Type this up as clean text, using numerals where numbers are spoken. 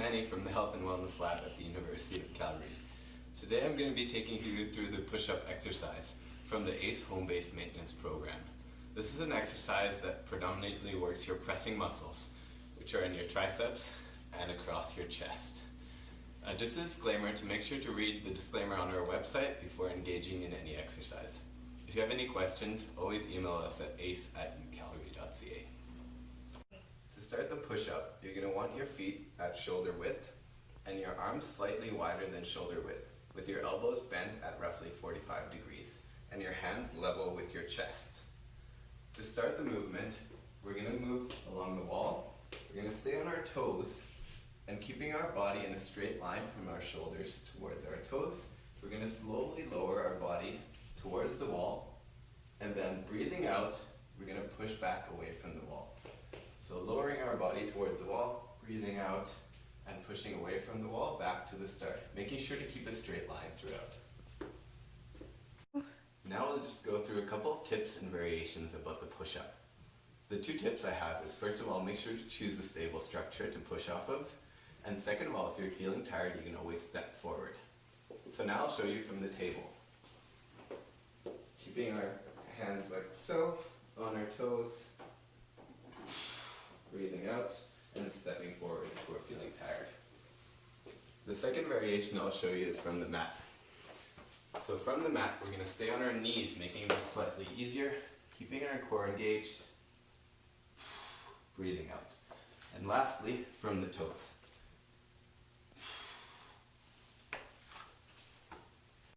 Manny from the Health and Wellness Lab at the University of Calgary. Today I'm going to be taking you through the push-up exercise from the ACE Home-Based Maintenance Program. This is an exercise that predominantly works your pressing muscles, which are in your triceps and across your chest. Just a disclaimer, to make sure to read the disclaimer on our website before engaging in any exercise. If you have any questions, always email us at ace@ucalgary.ca. To start the push-up, you're going to want your feet at shoulder width and your arms slightly wider than shoulder width, with your elbows bent at roughly 45 degrees and your hands level with your chest. To start the movement, we're going to move along the wall. We're going to stay on our toes and keeping our body in a straight line from our shoulders towards our toes. We're going to slowly lower our body towards the wall, and then breathing out, we're going to push back away from the wall. So lowering our body towards the wall, breathing out, and pushing away from the wall back to the start, making sure to keep a straight line throughout. Now we'll just go through a couple of tips and variations about the push-up. The two tips I have is, first of all, make sure to choose a stable structure to push off of, and second of all, if you're feeling tired, you can always step forward. So now I'll show you from the table. Keeping our hands like so, on our toes, breathing out, and stepping forward if we're feeling tired. The second variation I'll show you is from the mat. So from the mat, we're going to stay on our knees, making this slightly easier, keeping our core engaged, breathing out. And lastly, from the toes.